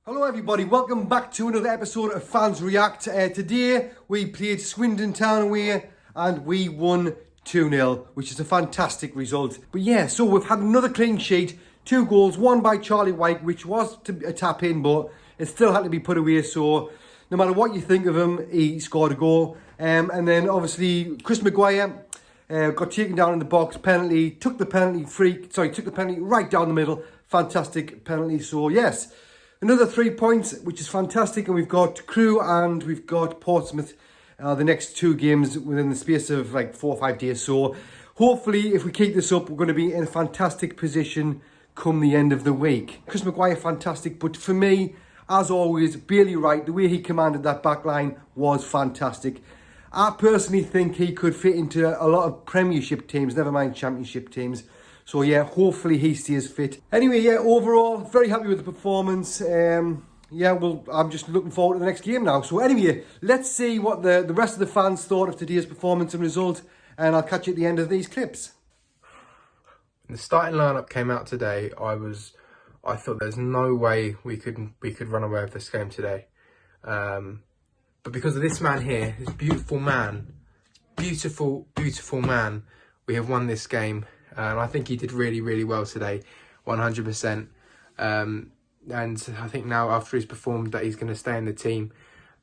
Hello everybody, welcome back to another episode of Fans React. Today we played Swindon Town away and we won 2-0, which is a fantastic result. But yeah, so we've had another clean sheet, 2 goals, one by Charlie Wyke, which was a tap in, but it still had to be put away. So no matter what you think of him, he scored a goal. And then obviously Chris Maguire got taken down in the box, penalty, took the penalty right down the middle. Fantastic penalty. So yes, another 3 points, which is fantastic. And we've got Crewe and we've got Portsmouth, the next 2 games within the space of like 4 or 5 days. So hopefully if we keep this up, we're going to be in a fantastic position come the end of the week. Chris Maguire, fantastic. But for me, as always, Bailey Wright, the way he commanded that back line was fantastic. I personally think he could fit into a lot of Premiership teams, never mind Championship teams. So yeah, hopefully he stays fit. Anyway, yeah, overall, very happy with the performance. Yeah, well, I'm just looking forward to the next game now. So anyway, let's see what the rest of the fans thought of today's performance and result. And I'll catch you at the end of these clips. The starting lineup came out today. I thought there's no way we could run away with this game today. But because of this man here, this beautiful man, beautiful man, we have won this game. And I think he did really, really well today, 100%. And I think now after he's performed that he's going to stay in the team.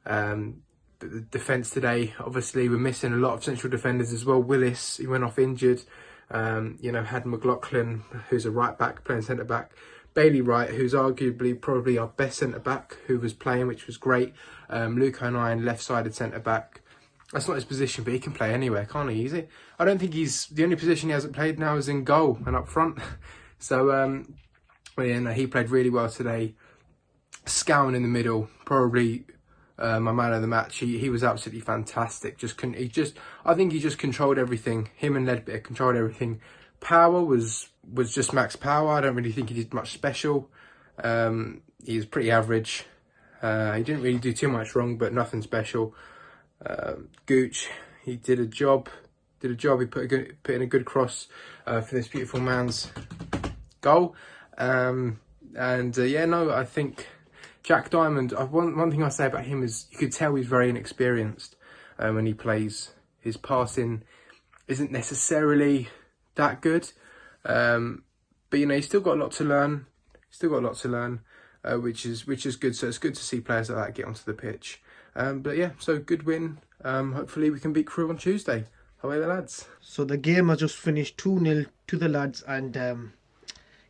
But the defence today, obviously we're missing a lot of central defenders as well. Willis, he went off injured. Had McLaughlin, who's a right back, playing centre back. Bailey Wright, who's arguably probably our best centre back, who was playing, which was great. Luke O'Nien, left-sided centre back. That's not his position, but he can play anywhere, can't he? I don't think the only position he hasn't played now is in goal and up front. So, he played really well today. Scowen in the middle, probably my man of the match. He was absolutely fantastic. I think he just controlled everything. Him and Ledbetter controlled everything. Power was just max power. I don't really think he did much special. He was pretty average. He didn't really do too much wrong, but nothing special. Gooch, he did a job. He put in a good cross for this beautiful man's goal. I think Jack Diamond. One thing I say about him is you could tell he's very inexperienced when he plays. His passing isn't necessarily that good, but he's still got a lot to learn. Which is good. So it's good to see players like that get onto the pitch. So good win. Hopefully we can beat Crewe on Tuesday. Away the lads. So the game has just finished 2-0 to the lads, and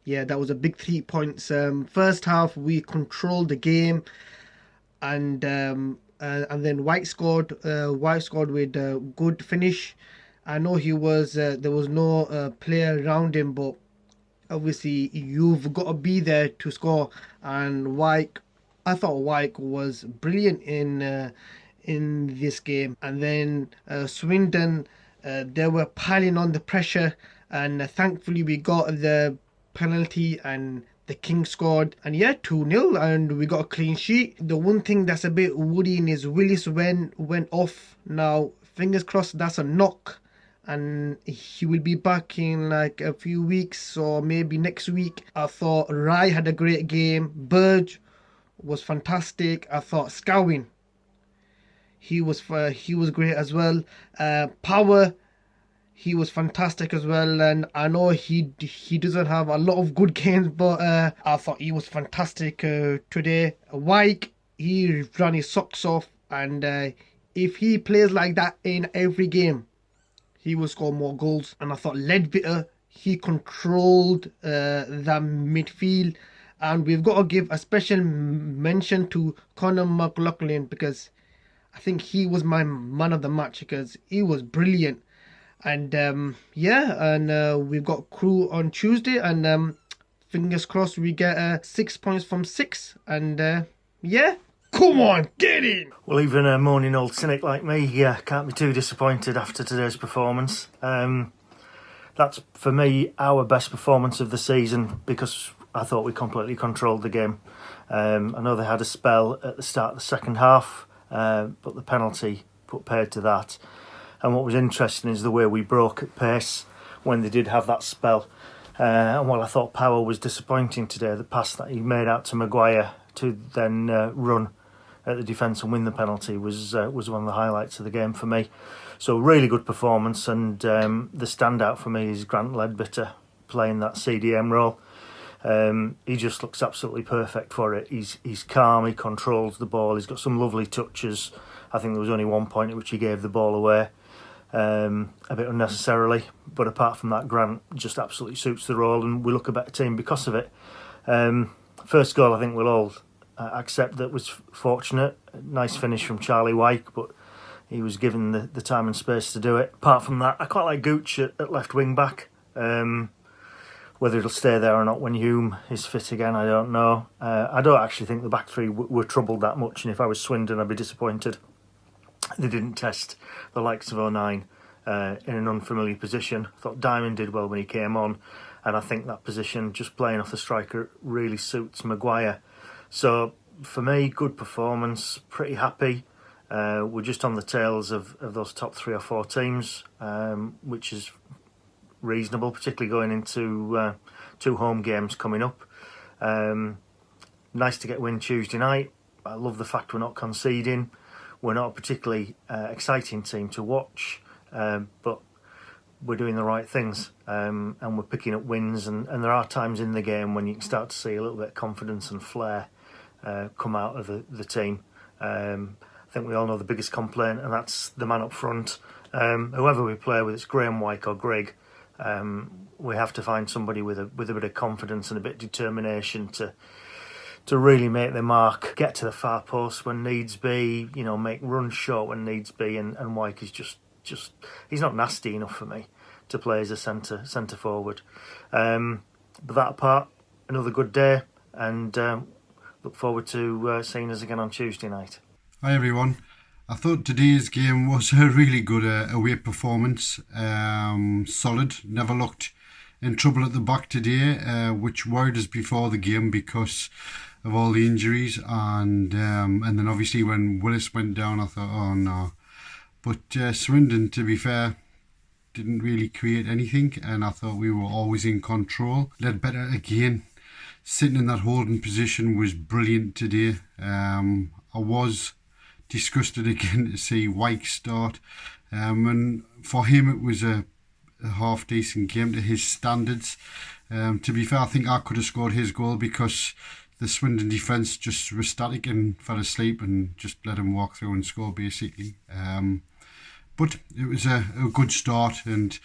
that was a big 3 points. First half we controlled the game, and then Wyke scored. Wyke scored with a good finish. I know there was no player around him, but obviously you've got to be there to score. And I thought Wyke was brilliant in this game. And then Swindon, they were piling on the pressure, and thankfully we got the penalty and the King scored, and 2-0, and we got a clean sheet. The one thing that's a bit worrying is Willis went off. Now fingers crossed that's a knock, and he will be back in like a few weeks or maybe next week. I thought Rye had a great game. Burge was fantastic. I thought Scowen, he was great as well. Power, he was fantastic as well. And I know he doesn't have a lot of good games, but I thought he was fantastic today. Wyke, he ran his socks off, and if he plays like that in every game, he will score more goals. And I thought Ledbetter, he controlled the midfield. And we've got to give a special mention to Conor McLaughlin, because I think he was my man of the match, because he was brilliant. And we've got Crewe on Tuesday, and fingers crossed we get 6 points from 6. And come on, get in! Well, even a moaning old cynic like me, can't be too disappointed after today's performance. That's, for me, our best performance of the season, because I thought we completely controlled the game. I know they had a spell at the start of the second half, but the penalty put paid to that. And what was interesting is the way we broke at pace when they did have that spell. And while I thought Power was disappointing today, the pass that he made out to Maguire to then run at the defence and win the penalty was one of the highlights of the game for me. So really good performance, and the standout for me is Grant Ledbetter playing that CDM role. He just looks absolutely perfect for it. He's calm, he controls the ball, he's got some lovely touches. I think there was only one point at which he gave the ball away, a bit unnecessarily, but apart from that, Grant just absolutely suits the role, and we look a better team because of it. First goal, I think we'll all accept that was fortunate. Nice finish from Charlie Wyke, but he was given the time and space to do it. Apart from that, I quite like Gooch at left wing back. Whether it'll stay there or not when Hume is fit again, I don't know. I don't actually think the back three were troubled that much, and if I was Swindon, I'd be disappointed. They didn't test the likes of 09 in an unfamiliar position. I thought Diamond did well when he came on, and I think that position, just playing off the striker, really suits Maguire. So for me, good performance, pretty happy. We're just on the tails of those top 3 or 4 teams, which is reasonable, particularly going into 2 home games coming up. Nice to get a win Tuesday night. I love the fact we're not conceding. We're not a particularly exciting team to watch, but we're doing the right things, and we're picking up wins, and there are times in the game when you can start to see a little bit of confidence and flair come out of the team. I think we all know the biggest complaint, and that's the man up front. Whoever we play with, it's Graham, Wyke or Grigg, we have to find somebody with a bit of confidence and a bit of determination to really make their mark, get to the far post when needs be, make runs short when needs be, and Wyke is just he's not nasty enough for me to play as a centre forward. But that apart, another good day, and look forward to seeing us again on Tuesday night. Hi everyone. I thought today's game was a really good away performance. Solid. Never looked in trouble at the back today, which worried us before the game because of all the injuries, and then obviously when Willis went down, I thought, oh no. But Swindon, to be fair, didn't really create anything, and I thought we were always in control. Ledbetter again, sitting in that holding position, was brilliant today. I was disgusted again to see Wyke start, and for him it was a half decent game to his standards. To be fair, I think I could have scored his goal because the Swindon defence just was static and fell asleep and just let him walk through and score basically. But it was a good start, and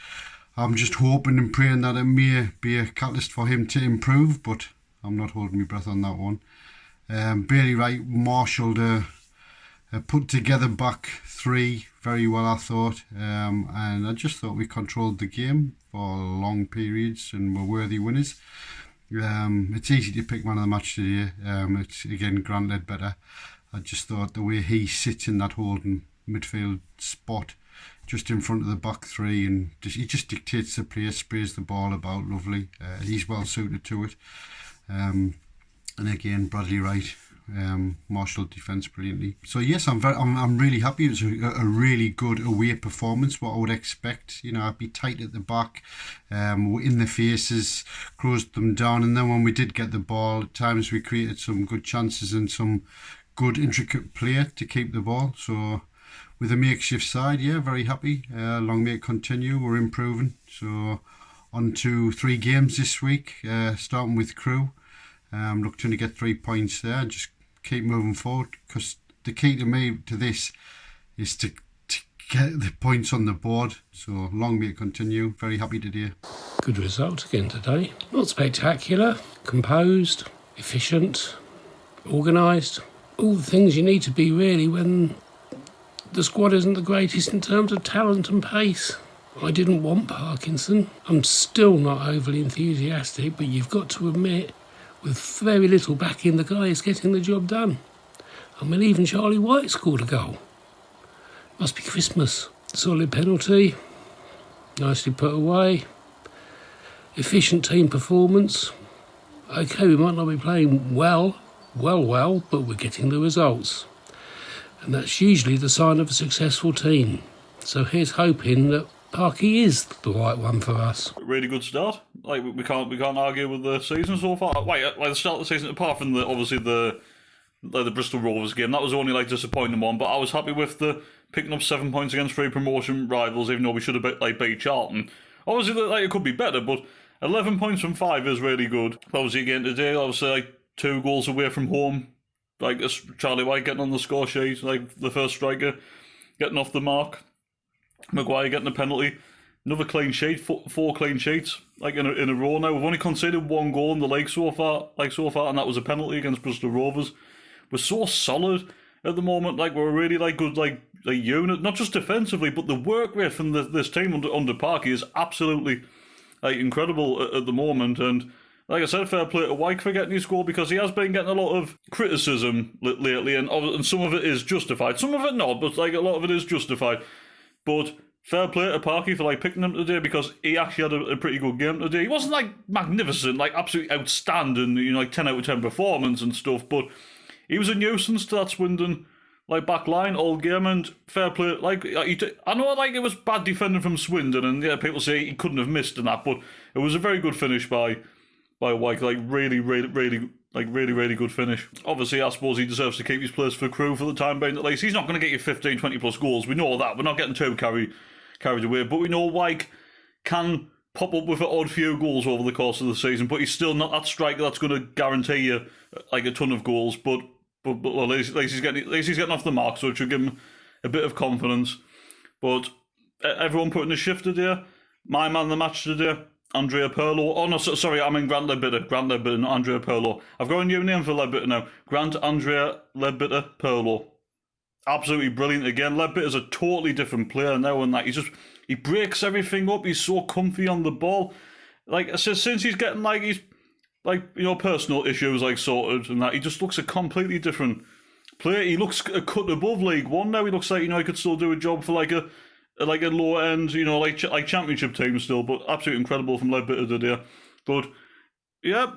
I'm just hoping and praying that it may be a catalyst for him to improve, but I'm not holding my breath on that one. Bailey Wright marshalled a put together back three very well, I thought, and I just thought we controlled the game for long periods and were worthy winners. It's easy to pick man of the match today. It's again Grant Ledbetter. I just thought the way he sits in that holding midfield spot just in front of the back three, and he just dictates the play, sprays the ball about lovely. He's well suited to it. And again, Bradley Wright marshalled defence brilliantly. So yes, I'm really happy. It was a really good away performance, what I would expect. I'd be tight at the back, in the faces, closed them down, and then when we did get the ball, at times we created some good chances and some good intricate play to keep the ball. So with a makeshift side, yeah, very happy. Long may it continue. We're improving. So on to 3 games this week, starting with Crewe. Looking to get 3 points there and just keep moving forward, because the key to me to this is to get the points on the board. So long may it continue. Very happy today. Good result again today. Not spectacular, composed, efficient, organised. All the things you need to be really when the squad isn't the greatest in terms of talent and pace. I didn't want Parkinson. I'm still not overly enthusiastic, but you've got to admit, with very little backing, the guy is getting the job done. I mean, even Charlie Wyke scored a goal. Must be Christmas. Solid penalty. Nicely put away. Efficient team performance. OK, we might not be playing well, but we're getting the results. And that's usually the sign of a successful team. So here's hoping that Parky is the right one for us. Really good start. Like we can't argue with the season so far. Like the start of the season, apart from the like the Bristol Rovers game. That was the only like disappointing one, but I was happy with the picking up 7 points against 3 promotion rivals, even though we should have beat Charlton. Obviously, like it could be better, but 11 points from 5 is really good. Obviously, again today, obviously like 2 goals away from home, like Charlie Wyke getting on the score sheet, like the first striker getting off the mark, Maguire getting a penalty. Another clean sheet, 4 clean sheets, like in a row now. We've only conceded 1 goal in the league so far, and that was a penalty against Bristol Rovers. We're so solid at the moment, like we're really like good, like a unit, not just defensively, but the work rate from this team under Parky is absolutely like incredible at the moment. And like I said, fair play to Wyke for getting his goal, because he has been getting a lot of criticism lately, and some of it is justified, some of it not, but like a lot of it is justified. But fair play to Parky for like picking him today, because he actually had a pretty good game today. He wasn't like magnificent, like absolutely outstanding, like 10 out of 10 performance and stuff, but he was a nuisance to that Swindon like back line all game, and fair play. Like I know like it was bad defending from Swindon, and yeah, people say he couldn't have missed in that, but it was a very good finish by Wyke, like really good finish. Obviously, I suppose he deserves to keep his place for Crew for the time being at least. He's not going to get you 15, 20 plus goals. We know that. We're not getting too carried away, but we know Wyke can pop up with an odd few goals over the course of the season, but he's still not that striker that's going to guarantee you like a ton of goals. But well, at least he's getting off the mark, so it should give him a bit of confidence. But everyone putting a shift today. My man of the match today, Andrea Pirlo. Oh no, sorry, I mean Grant Ledbetter, not Andrea Pirlo. I've got a new name for Ledbetter now. Grant Andrea Ledbetter Pirlo. Absolutely brilliant again. Ledbetter's a totally different player now, and that he breaks everything up. He's so comfy on the ball. Like since he's getting like he's like personal issues like sorted and that, he just looks a completely different player. He looks a cut above League One now. He looks like he could still do a job for like a lower end, like championship team still. But absolutely incredible from Ledbetter today. But yeah,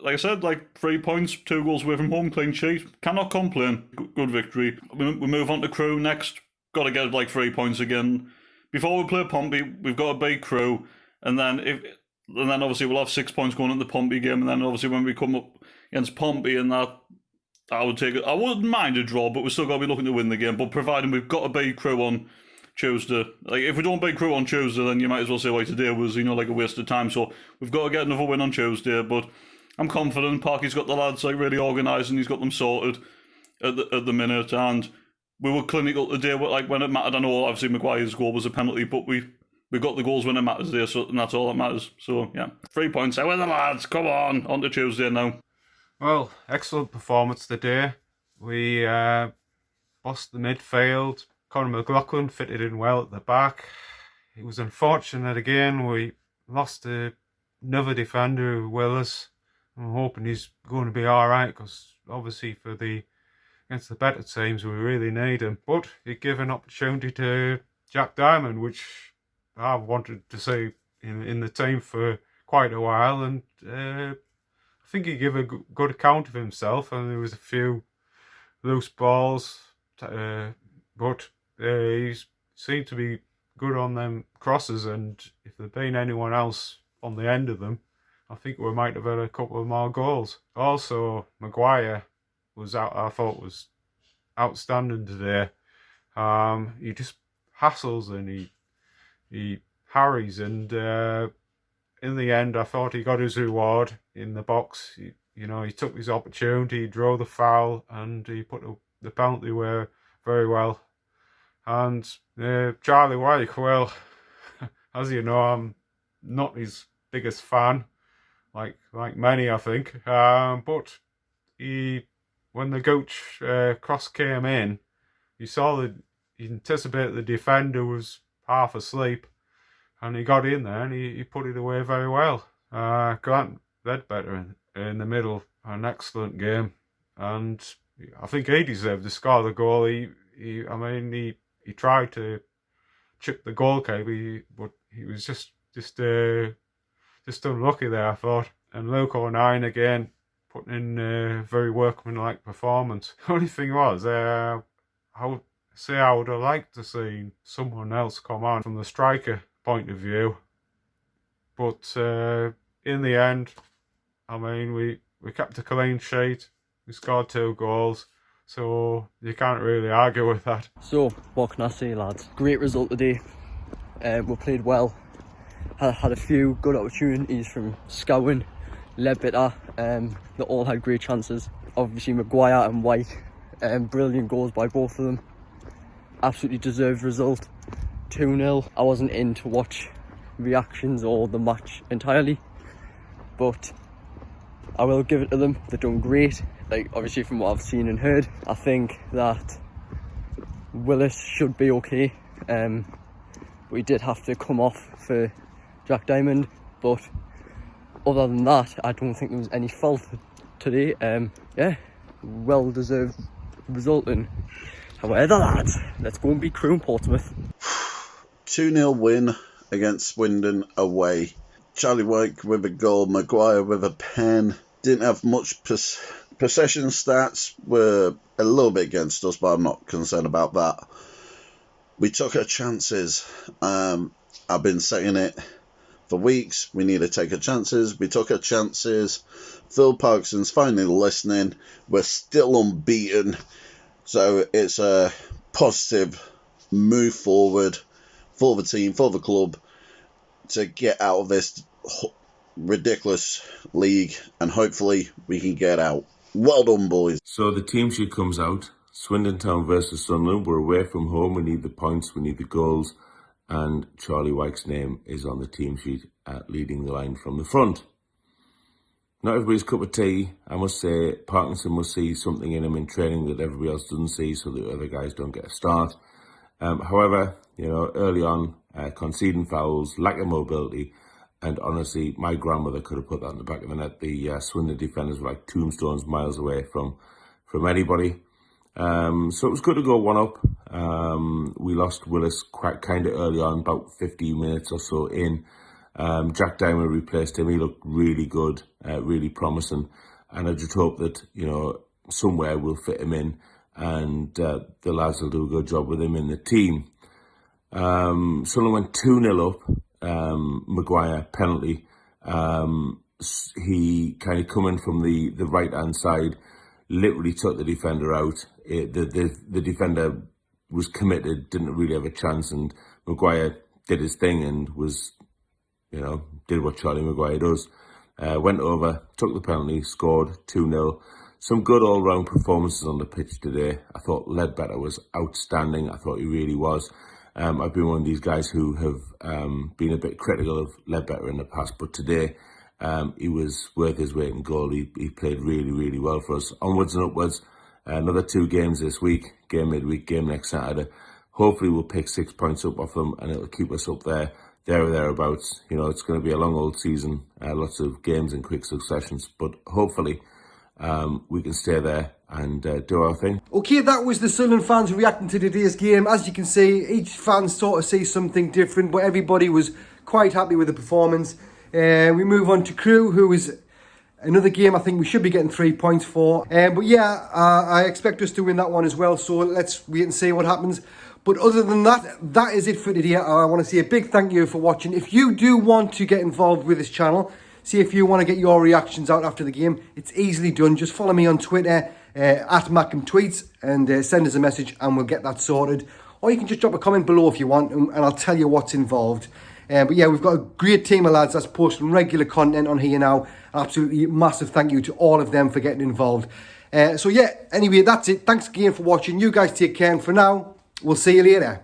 like I said, like 3 points, 2 goals away from home, clean sheet. Cannot complain. Good victory. We move on to Crew next. Got to get like 3 points again. Before we play Pompey, we've got to beat Crew, and then obviously we'll have 6 points going into the Pompey game, and then obviously when we come up against Pompey and that, I wouldn't mind a draw, but we're still got to be looking to win the game. But providing we've got to beat Crew on Tuesday, like if we don't beat Crew on Tuesday, then you might as well say, well, today was like a waste of time. So we've got to get another win on Tuesday. But I'm confident Parky's got the lads like really organised, and he's got them sorted at the minute. And we were clinical today, like when it mattered. I know obviously Maguire's goal was a penalty, but we got the goals when it matters there, so and that's all that matters. So yeah, 3 points out with the lads. Come on to Tuesday now. Well, excellent performance today. We bossed the midfield. Conor McLaughlin fitted in well at the back. It was unfortunate again. We lost another defender, Willis. I'm hoping he's going to be all right, because obviously against the better teams we really need him. But it gave an opportunity to Jack Diamond, which I've wanted to see in the team for quite a while, and I think he gave a good account of himself, and there was a few loose balls, but he seemed to be good on them crosses, and if there'd been anyone else on the end of them, I think we might have had a couple of more goals. Also, Maguire I thought was outstanding today. He just hassles and he harries, and in the end I thought he got his reward in the box. He took his opportunity, he drew the foul, and he put the penalty away very well. And Charlie Wyke, well, as you know, I'm not his biggest fan, like many I think, but when the Gooch cross came in, he anticipated the defender was half asleep, and he got in there and he put it away very well. Grant Ledbetter in the middle, an excellent game, and I think he deserved to score the goal. He tried to chip the goalkeeper, but he was just unlucky there, I thought. And Luke O'Nien again putting in a very workmanlike performance. The only thing was, I would have liked to see someone else come on from the striker point of view, but in the end, we kept a clean sheet. We scored 2 goals, so you can't really argue with that. So, what can I say, lads? Great result today. We played well. Had a few good opportunities from Scowen, Ledbetter. They all had great chances. Obviously, Maguire and Wyke. Brilliant goals by both of them. Absolutely deserved result. 2-0. I wasn't in to watch reactions or the match entirely, but I will give it to them. They've done great. Like, obviously from what I've seen and heard, I think that Willis should be okay. We did have to come off for Jack Diamond, but other than that, I don't think there was any fault today. Yeah, well deserved result. And however, lads, let's go and beat Crewe and Portsmouth. 2-0 win against Swindon away. Charlie Wyke with a goal, Maguire with a pen. Didn't have much possession stats, were a little bit against us, but I'm not concerned about that. We took our chances. I've been saying it for weeks. We need to take our chances. We took our chances. Phil Parkinson's finally listening. We're still unbeaten. So it's a positive move forward for the team, for the club, to get out of this ridiculous league, and hopefully we can get out. Well done, boys. So the team sheet comes out. Swindon Town versus Sunderland. We're away from home. We need the points. We need the goals. And Charlie Wyke's name is on the team sheet, leading the line from the front. Not everybody's cup of tea. I must say, Parkinson must see something in him in training that everybody else doesn't see, so the other guys don't get a start. However, early on, conceding fouls, lack of mobility, and honestly, my grandmother could have put that in the back of the net. The Swindon defenders were like tombstones miles away from anybody. So it was good to go 1-up. We lost Willis quite kind of early on, about 15 minutes or so in. Jack Diamond replaced him. He looked really good, really promising. And I just hope that, somewhere we'll fit him in, and the lads will do a good job with him in the team. Sunderland went 2-0 up. Maguire penalty. He kind of coming from the right hand side, literally took the defender out. The defender was committed, didn't really have a chance, and Maguire did his thing and was, did what Charlie Maguire does. Went over, took the penalty, scored 2-0. Some good all-round performances on the pitch today. I thought Ledbetter was outstanding. I thought he really was. I've been one of these guys who have been a bit critical of Ledbetter in the past, but today he was worth his weight in gold. He played really, really well for us. Onwards and upwards. Another 2 games this week, game midweek, game next Saturday. Hopefully we'll pick 6 points up off them, and it'll keep us up there or thereabouts. It's going to be a long old season, lots of games in quick successions, but hopefully we can stay there and do our thing. Okay, that was the Sunderland fans reacting to today's game. As you can see, each fan sort of sees something different, but everybody was quite happy with the performance. We move on to Crewe, who is another game I think we should be getting 3 points for. But yeah, I expect us to win that one as well, so let's wait and see what happens. But other than that, that is it for today. I want to say a big thank you for watching. If you do want to get involved with this channel, see if you want to get your reactions out after the game, it's easily done. Just follow me on Twitter, at MacKimTweets, and send us a message and we'll get that sorted. Or you can just drop a comment below if you want, and I'll tell you what's involved. But yeah, we've got a great team of lads that's posting regular content on here now. Absolutely massive thank you to all of them for getting involved. So yeah, anyway, that's it. Thanks again for watching. You guys take care, and for now, we'll see you later.